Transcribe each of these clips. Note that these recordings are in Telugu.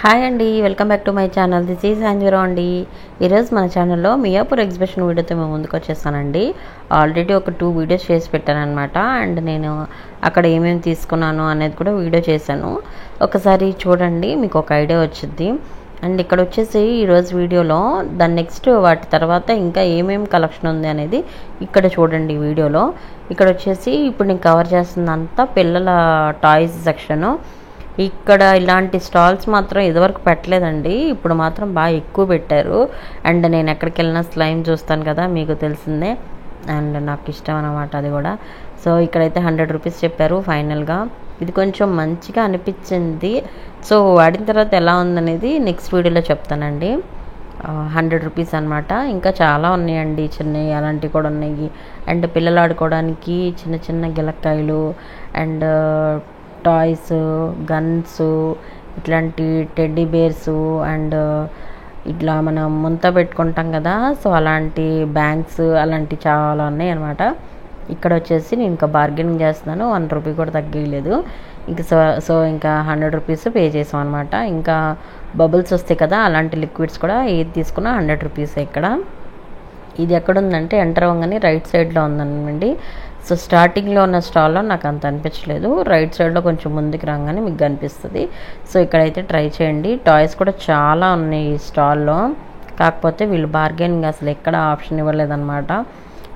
హాయ్ అండి, welcome back to my channel. This is Anjura అండి. ఈరోజు మన ఛానల్లో మియాపూర్ ఎగ్జిబిషన్ వీడియోతో మేము ముందుకు వచ్చేసానండి. ఆల్రెడీ ఒక 2 వీడియోస్ చేసి పెట్టాను అనమాట. అండ్ నేను అక్కడ ఏమేమి తీసుకున్నాను అనేది కూడా వీడియో చేశాను. ఒకసారి చూడండి, మీకు ఒక ఐడియా వచ్చింది. అండ్ ఇక్కడ వచ్చేసి ఈరోజు వీడియోలో దాని నెక్స్ట్ వాటి తర్వాత ఇంకా ఏమేమి కలెక్షన్ ఉంది అనేది ఇక్కడ చూడండి వీడియోలో. ఇక్కడ వచ్చేసి ఇప్పుడు నేను కవర్ చేస్తుందంతా పిల్లల టాయ్స్ సెక్షను. ఇక్కడ ఇలాంటి స్టాల్స్ మాత్రం ఇదివరకు పెట్టలేదండి, ఇప్పుడు మాత్రం బాగా ఎక్కువ పెట్టారు. అండ్ నేను ఎక్కడికి వెళ్ళినా స్లైమ్ చూస్తాను కదా, మీకు తెలిసిందే. అండ్ నాకు ఇష్టం అన్నమాట అది కూడా. సో ఇక్కడైతే 100 రూపీస్ చెప్పారు ఫైనల్గా. ఇది కొంచెం మంచిగా అనిపించింది. సో వాడిన తర్వాత ఎలా ఉందనేది నెక్స్ట్ వీడియోలో చెప్తానండి. 100 రూపీస్ అనమాట. ఇంకా చాలా ఉన్నాయండి, చిన్నవి అలాంటివి కూడా ఉన్నాయి. అండ్ పిల్లలు ఆడుకోవడానికి చిన్న చిన్న గిలక్కాయలు అండ్ టాయ్స్, గన్స్, ఇట్లాంటి టెడ్డీ బేర్స్ అండ్ ఇట్లా మనం ముంత పెట్టుకుంటాం కదా, సో అలాంటి బ్యాంక్స్ అలాంటి చాలా ఉన్నాయి అనమాట. ఇక్కడ వచ్చేసి నేను ఇంకా బార్గెనింగ్ చేస్తున్నాను, 1 రూపీ కూడా తగ్గలేదు. ఇంకా సో ఇంకా 100 రూపీస్ పే చేసాం అనమాట. ఇంకా బబుల్స్ వస్తాయి కదా, అలాంటి లిక్విడ్స్ కూడా ఏది తీసుకున్నా 100 రూపీస్. ఇక్కడ ఇది ఎక్కడుందంటే ఎంటర్ అవ్వగానే రైట్ సైడ్లో ఉందండి. సో స్టార్టింగ్లో ఉన్న స్టాల్లో నాకు అంత అనిపించలేదు, రైట్ సైడ్లో కొంచెం ముందుకు రాగానే మీకు కనిపిస్తుంది. సో ఇక్కడైతే ట్రై చేయండి. టాయ్స్ కూడా చాలా ఉన్నాయి ఈ స్టాల్లో, కాకపోతే వీళ్ళు బార్గెనింగ్ అసలు ఎక్కడ ఆప్షన్ ఇవ్వలేదన్నమాట.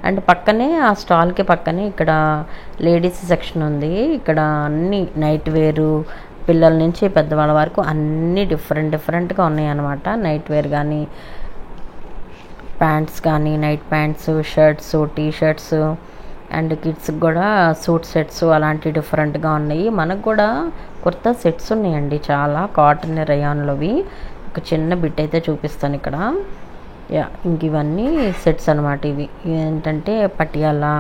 అండ్ పక్కనే ఆ స్టాల్కి పక్కనే ఇక్కడ లేడీస్ సెక్షన్ ఉంది. ఇక్కడ అన్ని నైట్ వేరు, పిల్లల నుంచి పెద్దవాళ్ళ వరకు అన్నీ డిఫరెంట్గా ఉన్నాయి అన్నమాట. నైట్ వేర్ కానీ, ప్యాంట్స్ కానీ, night pants, shirts, T shirts and కిడ్స్కి కూడా సూట్ సెట్స్ అలాంటివి డిఫరెంట్గా ఉన్నాయి. మనకు కూడా కుర్తా సెట్స్ ఉన్నాయండి చాలా, కాటన్ రయాన్లోవి. ఒక చిన్న బిట్ అయితే చూపిస్తాను ఇక్కడ. ఇంక ఇవన్నీ సెట్స్ అనమాట. ఇవి ఏంటంటే పటియాలా,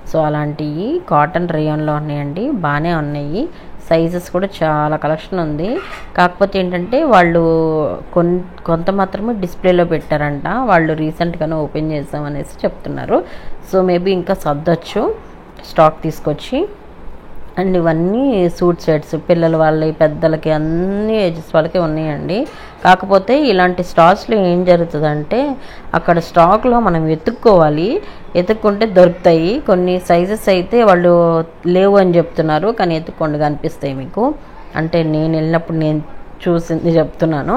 సో అలాంటివి కాటన్ రేయాన్లో ఉన్నాయండి, బాగానే ఉన్నాయి. సైజెస్ కూడా చాలా కలెక్షన్ ఉంది. కాకపోతే ఏంటంటే వాళ్ళు కొంత మాత్రమే డిస్ప్లేలో పెట్టారంట, వాళ్ళు రీసెంట్గానే ఓపెన్ చేసామనేసి చెప్తున్నారు. సో మేబీ ఇంకా సర్దొచ్చు స్టాక్ తీసుకొచ్చి. అండ్ ఇవన్నీ సూట్ సెట్స్ పిల్లల వాళ్ళకి, పెద్దలకి, అన్ని ఏజెస్ వాళ్ళకి ఉన్నాయండి. కాకపోతే ఇలాంటి స్టాల్స్లో ఏం జరుగుతుందంటే అక్కడ స్టాక్లో మనం ఎత్తుక్కుంటే దొరుకుతాయి. కొన్ని సైజెస్ అయితే వాళ్ళు లేవు అని చెప్తున్నారు, కానీ ఎత్తుక్కోండి కనిపిస్తాయి మీకు. అంటే నేను వెళ్ళినప్పుడు నేను చూసింది చెప్తున్నాను.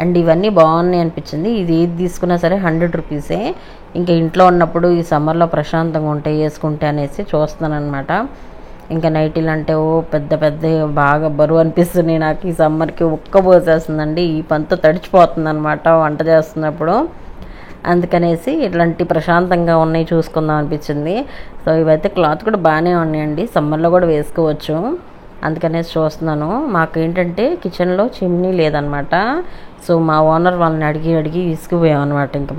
అండ్ ఇవన్నీ బాగున్నాయి అనిపించింది. ఇది ఏది తీసుకున్నా సరే 100 రూపీసే. ఇంకా ఇంట్లో ఉన్నప్పుడు ఈ సమ్మర్లో ప్రశాంతంగా ఉంటాయి వేసుకుంటే అనేసి చూస్తున్నాను అనమాట. ఇంకా నైటీలు అంటే పెద్ద బాగా బరువు అనిపిస్తుంది నాకు. ఈ సమ్మర్కి ఉక్కబోసేస్తుందండి, ఈ పంతో తడిచిపోతుంది అనమాట వంట చేస్తున్నప్పుడు. అందుకనేసి ఇట్లాంటి ప్రశాంతంగా ఉన్నాయి చూసుకుందాం అనిపించింది. సో ఇవైతే క్లాత్ కూడా బాగానే ఉన్నాయండి, సమ్మర్లో కూడా వేసుకోవచ్చు. అందుకనేసి చూస్తున్నాను. మాకు ఏంటంటే కిచెన్లో చిమ్నీ లేదనమాట. సో మా ఓనర్ వాళ్ళని అడిగి విసిగిపోయాం అనమాట. ఇంకా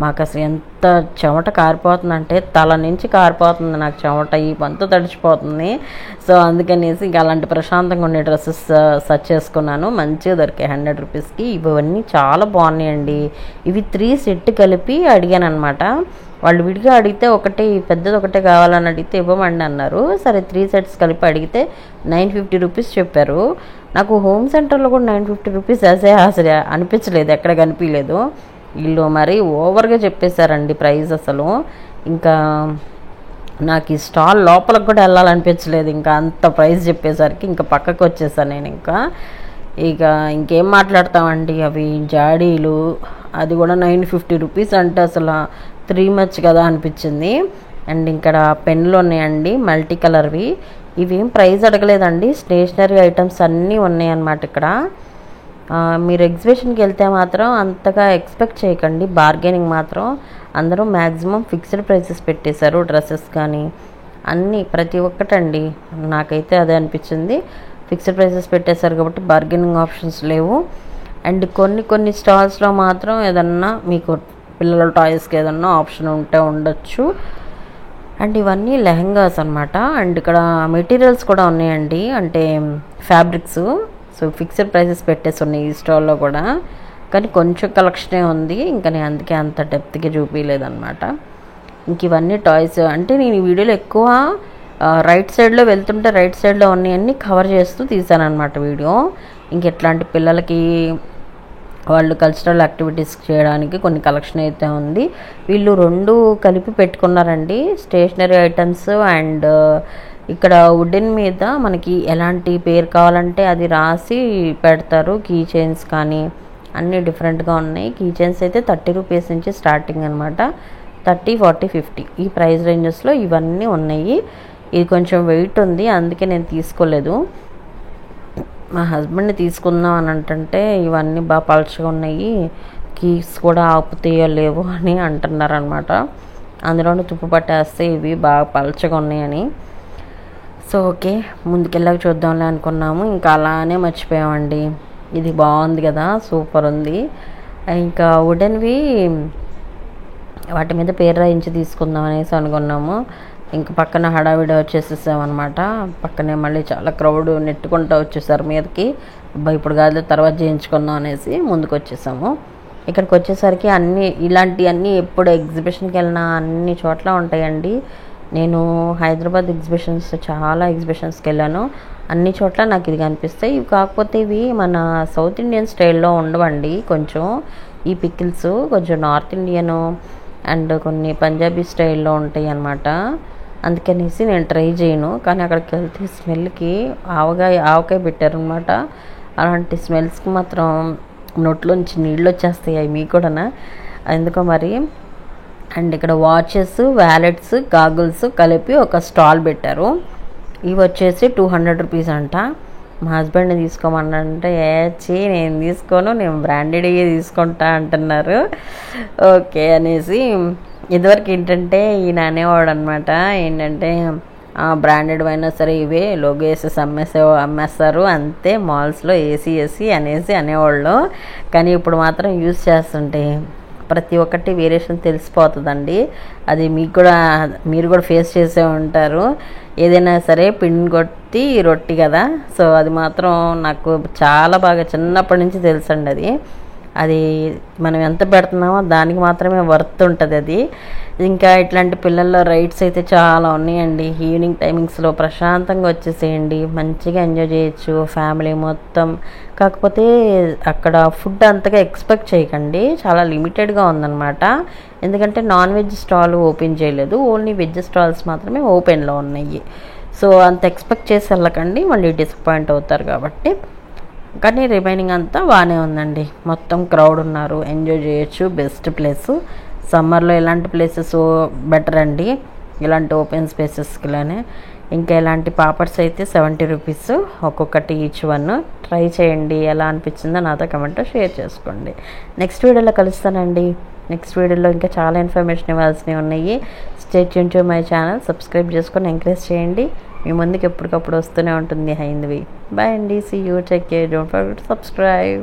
మాకు అసలు ఎంత చెమట కారిపోతుందంటే తల నుంచి కారిపోతుంది నాకు చెమట, ఈ పంతో తడిచిపోతుంది. సో అందుకనేసి ఇంకా అలాంటి ప్రశాంతంగా ఉండే డ్రెస్సెస్ సర్చ్ చేసుకున్నాను. మంచిగా దొరికాయి 100 రూపీస్కి. ఇవన్నీ చాలా బాగున్నాయండి. ఇవి 3 సెట్ కలిపి అడిగాను అనమాట. వాళ్ళు విడిగా అడిగితే పెద్దది ఒకటే కావాలని అడిగితే ఇవ్వమండి అన్నారు. సరే 3 సెట్స్ కలిపి అడిగితే 950 రూపీస్ చెప్పారు. నాకు హోమ్ సెంటర్లో కూడా 950 రూపీస్ అసలు అనిపించలేదు, ఎక్కడ కనిపించలేదు. వీళ్ళు మరీ ఓవర్గా చెప్పేశారండి ప్రైస్ అసలు. ఇంకా నాకు ఈ స్టాల్ లోపలికి కూడా వెళ్ళాలనిపించలేదు, ఇంకా అంత ప్రైస్ చెప్పేసరికి ఇంకా పక్కకు వచ్చేసాను నేను. ఇంకేం మాట్లాడతామండి, అవి జాడీలు, అది కూడా 950 రూపీస్ అంటే అసలు 3 మచ్ కదా అనిపించింది. అండ్ ఇక్కడ పెన్నులు ఉన్నాయండి మల్టీ కలర్వి. ఇవేం ప్రైస్ అడగలేదండి, స్టేషనరీ ఐటమ్స్ అన్నీ ఉన్నాయి అన్నమాట ఇక్కడ. మీరు ఎగ్జిబిషన్కి వెళ్తే మాత్రం అంతగా ఎక్స్పెక్ట్ చేయకండి, బార్గెనింగ్ మాత్రం అందరూ మ్యాక్సిమం ఫిక్స్డ్ ప్రైసెస్ పెట్టేశారు. డ్రెస్సెస్ కానీ అన్నీ ప్రతి ఒక్కటండి, నాకైతే అదే అనిపించింది. ఫిక్స్డ్ ప్రైసెస్ పెట్టేశారు కాబట్టి బార్గెనింగ్ ఆప్షన్స్ లేవు. అండ్ కొన్ని స్టాల్స్లో మాత్రం ఏదన్నా మీకు పిల్లల టాయ్స్కి ఏదన్నా ఆప్షన్ ఉంటే ఉండొచ్చు. అండ్ ఇవన్నీ లెహంగాస్ అనమాట. అండ్ ఇక్కడ మెటీరియల్స్ కూడా ఉన్నాయండి, అంటే ఫ్యాబ్రిక్స్. సో ఫిక్స్డ్ ప్రైసెస్ పెట్టేసి ఉన్నాయి ఈ స్టాల్లో కూడా, కానీ కొంచెం కలెక్షనే ఉంది. ఇంకా నేను అందుకే అంత డెప్త్గా చూపించలేదన్నమాట. ఇంక ఇవన్నీ టాయ్స్ అంటే నేను ఈ వీడియోలో ఎక్కువ రైట్ సైడ్లో వెళ్తుంటే రైట్ సైడ్లో ఉన్నాయన్నీ కవర్ చేస్తూ తీసాను అనమాట వీడియో. ఇంకెట్లాంటి పిల్లలకి వాళ్ళు కల్చరల్ యాక్టివిటీస్ చేయడానికి కొన్ని కలెక్షన్ అయితే ఉంది. వీళ్ళు 2 కలిపి పెట్టుకున్నారండి, స్టేషనరీ ఐటమ్స్ అండ్ ఇక్కడ వుడెన్ మీద మనకి ఎలాంటి పేరు కావాలంటే అది రాసి పెడతారు. కీ చైన్స్ కానీ అన్నీ డిఫరెంట్గా ఉన్నాయి. కీ చైన్స్ అయితే 30 రూపీస్ నుంచి స్టార్టింగ్ అనమాట. 30, 40, 50 ఈ ప్రైస్ రేంజెస్లో ఇవన్నీ ఉన్నాయి. ఇది కొంచెం వెయిట్ ఉంది, అందుకే నేను తీసుకోలేదు. మా హస్బెండ్ని తీసుకుందాం అని అంటే ఇవన్నీ బాగా పలచగా ఉన్నాయి, కీస్ కూడా ఆపుతాయో లేవో అని అంటున్నారనమాట. అందులోనే తుప్పు పట్టేస్తే ఇవి బాగా పలచగా ఉన్నాయని. సో ఓకే, ముందుకెళ్ళాక చూద్దాంలే అనుకున్నాము. ఇంకా అలానే మర్చిపోయామండి. ఇది బాగుంది కదా, సూపర్ ఉంది. ఇంకా వుడెన్వి వాటి మీద పేరు రాయించి తీసుకుందాం అనేసి అనుకున్నాము. ఇంకా పక్కన హడావిడి వచ్చేసేసామన్నమాట. పక్కనే మళ్ళీ చాలా క్రౌడ్ నెట్టుకుంటూ వచ్చేసారు మీదకి. ఇప్పుడు కాదు తర్వాత చేయించుకుందాం అనేసి ముందుకు వచ్చేసాము. ఇక్కడికి వచ్చేసరికి ఇలాంటివన్నీ ఎప్పుడు ఎగ్జిబిషన్కి వెళ్ళినా అన్ని చోట్ల ఉంటాయండి. నేను హైదరాబాద్ చాలా ఎగ్జిబిషన్స్కి వెళ్ళాను. అన్ని చోట్ల నాకు ఇది కనిపిస్తాయి. ఇవి కాకపోతే ఇవి మన సౌత్ ఇండియన్ స్టైల్లో ఉండవండి. కొంచెం ఈ పికిల్స్ కొంచెం నార్త్ ఇండియను అండ్ కొన్ని పంజాబీ స్టైల్లో ఉంటాయి అన్నమాట. అందుకనేసి నేను ట్రై చేయను. కానీ అక్కడికి వెళ్తే స్మెల్కి ఆవకాయ పెట్టారనమాట. అలాంటి స్మెల్స్కి మాత్రం నోట్లోంచి నీళ్ళు వచ్చేస్తాయి. అవి మీకు కూడా ఎందుకో మరి. అండ్ ఇక్కడ వాచెస్, వ్యాలెట్స్, గాగుల్స్ కలిపి ఒక స్టాల్ పెట్టారు. ఇవి వచ్చేసి 200 రూపీస్ అంట. మా హస్బెండ్ని తీసుకోమన్నంటే నేను తీసుకోను, నేను బ్రాండెడ్గా తీసుకుంటా అంటున్నారు. ఓకే అనేసి ఇదివరకు ఏంటంటే ఈయన అనేవాడు అనమాట, ఏంటంటే బ్రాండెడ్ అయినా సరే ఇవే లోగో వేసేసి అమ్మేస్తారు అంతే, మాల్స్లో ఏసీ అనేసి అనేవాళ్ళు. కానీ ఇప్పుడు మాత్రం యూజ్ చేస్తుంటే ప్రతి ఒక్కటి వేరియేషన్ తెలిసిపోతుందండి. అది మీరు కూడా ఫేస్ చేసే ఉంటారు. ఏదైనా సరే పిండి కొట్టి రొట్టి కదా, సో అది మాత్రం నాకు చాలా బాగా చిన్నప్పటి నుంచి తెలుసండి. అది మనం ఎంత పెడుతున్నామో దానికి మాత్రమే వర్త్ ఉంటుంది అది. ఇంకా ఇట్లాంటి పిల్లల్లో రైడ్స్ అయితే చాలా ఉన్నాయండి. ఈవినింగ్ టైమింగ్స్లో ప్రశాంతంగా వచ్చేసేయండి, మంచిగా ఎంజాయ్ చేయొచ్చు ఫ్యామిలీ మొత్తం. కాకపోతే అక్కడ ఫుడ్ అంతగా ఎక్స్పెక్ట్ చేయకండి, చాలా లిమిటెడ్గా ఉందన్నమాట. ఎందుకంటే నాన్ వెజ్ స్టాల్ ఓపెన్ చేయలేదు, ఓన్లీ వెజ్ స్టాల్స్ మాత్రమే ఓపెన్లో ఉన్నాయి. సో అంత ఎక్స్పెక్ట్ చేసి వెళ్ళకండి, మళ్ళీ డిసప్పాయింట్ అవుతారు కాబట్టి. కానీ రిమైనింగ్ అంతా బాగానే ఉందండి. మొత్తం క్రౌడ్ ఉన్నారు, ఎంజాయ్ చేయొచ్చు. బెస్ట్ ప్లేస్ సమ్మర్లో ఇలాంటి ప్లేసెస్ బెటర్ అండి, ఇలాంటి ఓపెన్ స్పేసెస్కిలానే. ఇంకా ఇలాంటి పాపడ్స్ అయితే 70 రూపీస్ ఒక్కొక్కటి ఈచ్ వన్. ట్రై చేయండి, ఎలా అనిపించిందో నాతో కమెంట్లో షేర్ చేసుకోండి. నెక్స్ట్ వీడియోలో కలుస్తానండి. నెక్స్ట్ వీడియోలో ఇంకా చాలా ఇన్ఫర్మేషన్ ఇవ్వాల్సినవి ఉన్నాయి. Stay tune to my channel, subscribe చేసుకొని ఎంకరేజ్ చేయండి. మీ ముందుకు ఎప్పటికప్పుడు వస్తూనే ఉంటుంది హైందవి. బాయ్ అండి, see you, take care, don't forget to subscribe.